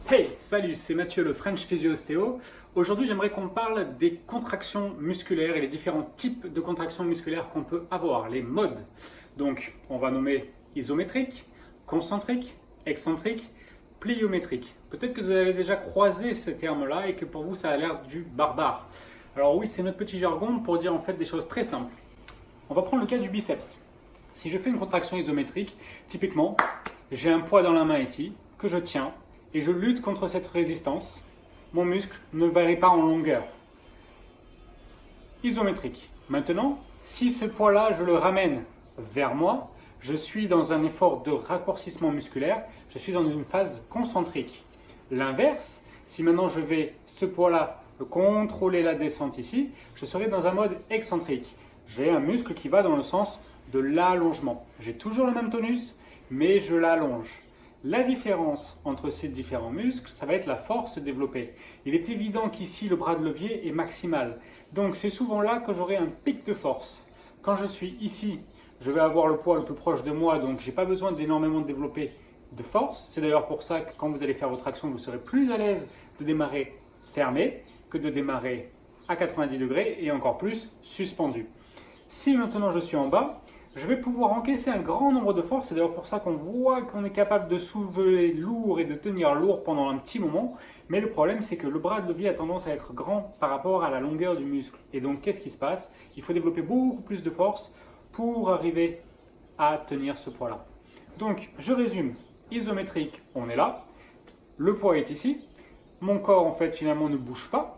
Hey, salut, c'est Mathieu, le French Physio Ostéo. Aujourd'hui, j'aimerais qu'on parle des contractions musculaires et les différents types de contractions musculaires qu'on peut avoir, les modes. Donc, on va nommer isométrique, concentrique, excentrique, pliométrique. Peut-être que vous avez déjà croisé ces termes-là et que pour vous, ça a l'air du barbare. Alors oui, c'est notre petit jargon pour dire en fait des choses très simples. On va prendre le cas du biceps. Si je fais une contraction isométrique, typiquement, j'ai un poids dans la main ici, que je tiens, et je lutte contre cette résistance, mon muscle ne varie pas en longueur. Isométrique. Maintenant, si ce poids-là, je le ramène vers moi, je suis dans un effort de raccourcissement musculaire, je suis dans une phase concentrique. L'inverse, si maintenant je vais ce poids-là contrôler la descente ici, je serai dans un mode excentrique. J'ai un muscle qui va dans le sens de l'allongement. J'ai toujours le même tonus, mais je l'allonge. La différence entre ces différents muscles, ça va être la force développée. Il est évident qu'ici, le bras de levier est maximal. Donc, c'est souvent là que j'aurai un pic de force. Quand je suis ici, je vais avoir le poids le plus proche de moi, donc je n'ai pas besoin d'énormément de développer de force. C'est d'ailleurs pour ça que quand vous allez faire votre action, vous serez plus à l'aise de démarrer fermé que de démarrer à 90 degrés et encore plus suspendu. Si maintenant je suis en bas, je vais pouvoir encaisser un grand nombre de forces. C'est d'ailleurs pour ça qu'on voit qu'on est capable de soulever lourd et de tenir lourd pendant un petit moment. Mais le problème, c'est que le bras de levier a tendance à être grand par rapport à la longueur du muscle. Et donc, qu'est-ce qui se passe? Il faut développer beaucoup plus de force pour arriver à tenir ce poids-là. Donc, je résume. Isométrique, on est là. Le poids est ici. Mon corps, en fait, finalement, ne bouge pas.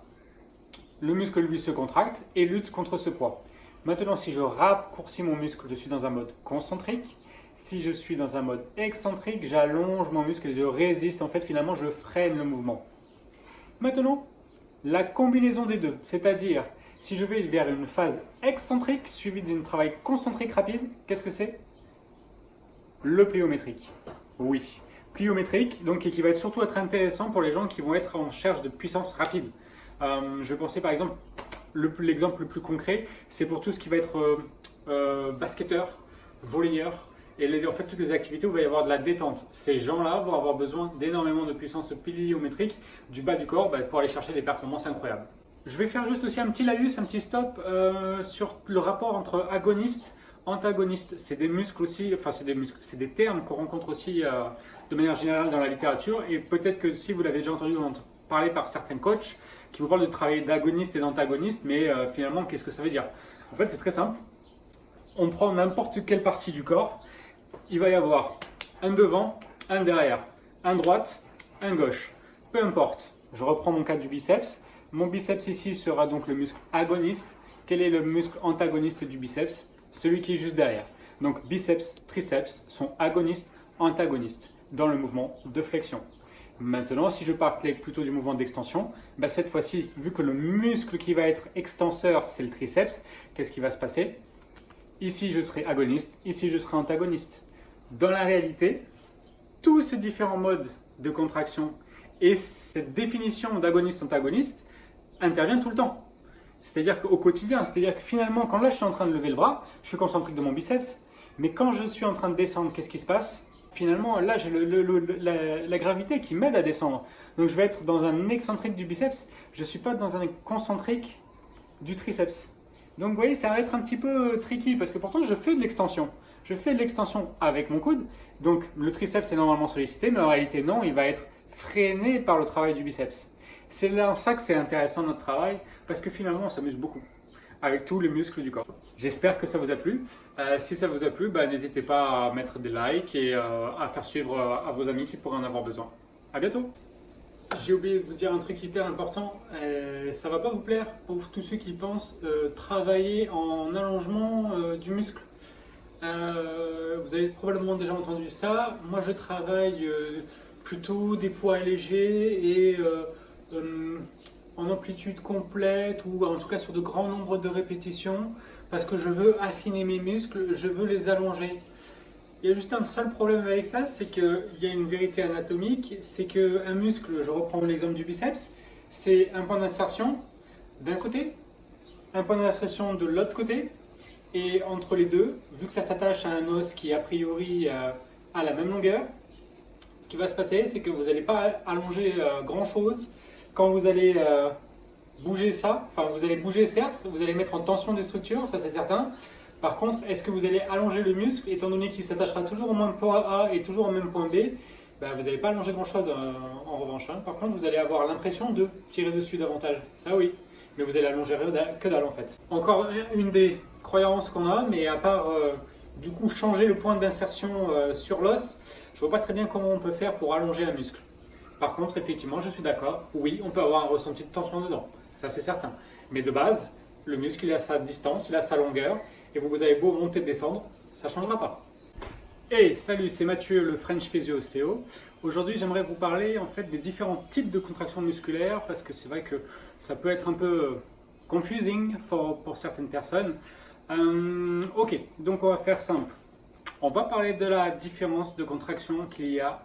Le muscle, lui, se contracte et lutte contre ce poids. Maintenant, si je raccourcis mon muscle, je suis dans un mode concentrique. Si je suis dans un mode excentrique, j'allonge mon muscle et je résiste. En fait, finalement, je freine le mouvement. Maintenant, la combinaison des deux, c'est-à-dire si je vais vers une phase excentrique suivie d'un travail concentrique rapide, qu'est-ce que c'est? Le pliométrique. Oui, pliométrique, donc qui va surtout être intéressant pour les gens qui vont être en recherche de puissance rapide. Je vais penser par exemple, l'exemple le plus concret, c'est pour tout ce qui va être basketteur, volleyeur, et en fait toutes les activités où il va y avoir de la détente. Ces gens-là vont avoir besoin d'énormément de puissance pliométrique du bas du corps pour aller chercher des performances incroyables. Je vais faire juste aussi un petit laïus, un petit stop sur le rapport entre agoniste, antagoniste. C'est des muscles aussi, enfin c'est des termes qu'on rencontre aussi de manière générale dans la littérature, et peut-être que si vous l'avez déjà entendu parler par certains coachs qui vous parlent de travailler d'agoniste et d'antagoniste, mais finalement qu'est-ce que ça veut dire? En fait c'est très simple, on prend n'importe quelle partie du corps, il va y avoir un devant, un derrière, un droite, un gauche, peu importe. Je reprends mon cas du biceps, mon biceps ici sera donc le muscle agoniste. Quel est le muscle antagoniste du biceps? Celui qui est juste derrière. Donc biceps, triceps sont agonistes, antagonistes dans le mouvement de flexion. Maintenant, si je parlais plutôt du mouvement d'extension, cette fois-ci, vu que le muscle qui va être extenseur, c'est le triceps, qu'est-ce qui va se passer? Ici, je serai agoniste, ici, je serai antagoniste. Dans la réalité, tous ces différents modes de contraction et cette définition d'agoniste-antagoniste intervient tout le temps. C'est-à-dire qu'au quotidien, c'est-à-dire que finalement, quand là, je suis en train de lever le bras, je suis concentrique de mon biceps, mais quand je suis en train de descendre, qu'est-ce qui se passe? Finalement, là, j'ai la gravité qui m'aide à descendre. Donc, je vais être dans un excentrique du biceps, je ne suis pas dans un concentrique du triceps. Donc, vous voyez, ça va être un petit peu tricky, parce que pourtant, je fais de l'extension. Je fais de l'extension avec mon coude, donc le triceps est normalement sollicité, mais en réalité, non, il va être freiné par le travail du biceps. C'est là ça que c'est intéressant notre travail, parce que finalement, on s'amuse beaucoup avec tous les muscles du corps. J'espère que ça vous a plu. Si ça vous a plu, n'hésitez pas à mettre des likes et à faire suivre à vos amis qui pourraient en avoir besoin. À bientôt. J'ai oublié de vous dire un truc hyper important, ça va pas vous plaire pour tous ceux qui pensent travailler en allongement du muscle. Vous avez probablement déjà entendu ça. Moi je travaille plutôt des poids légers et en amplitude complète, ou en tout cas sur de grands nombres de répétitions, parce que je veux affiner mes muscles, je veux les allonger. Il y a juste un seul problème avec ça, c'est qu'il y a une vérité anatomique, c'est qu'un muscle, je reprends l'exemple du biceps, c'est un point d'insertion d'un côté, un point d'insertion de l'autre côté, et entre les deux, vu que ça s'attache à un os qui a priori a la même longueur, Ce qui va se passer, c'est que vous n'allez pas allonger grand chose quand vous allez bouger ça. Enfin, vous allez bouger certes, vous allez mettre en tension des structures, ça c'est certain. Par contre, est-ce que vous allez allonger le muscle, étant donné qu'il s'attachera toujours au même point A et toujours au même point B, ben, vous n'allez pas allonger grand chose en revanche. Hein. Par contre, vous allez avoir l'impression de tirer dessus davantage. Ça oui, mais vous allez allonger que dalle en fait. Encore une des croyances qu'on a, mais à part du coup changer le point d'insertion sur l'os, je vois pas très bien comment on peut faire pour allonger un muscle. Par contre, effectivement, je suis d'accord, oui, on peut avoir un ressenti de tension dedans, ça c'est certain. Mais de base, le muscle il a sa distance, il a sa longueur, et vous avez beau monter et descendre, ça ne changera pas. Hey, salut, c'est Mathieu, le French Physio Ostéo. Aujourd'hui, j'aimerais vous parler en fait des différents types de contractions musculaires, parce que c'est vrai que ça peut être un peu confusing pour certaines personnes. Ok, donc on va faire simple. On va parler de la différence de contraction qu'il y a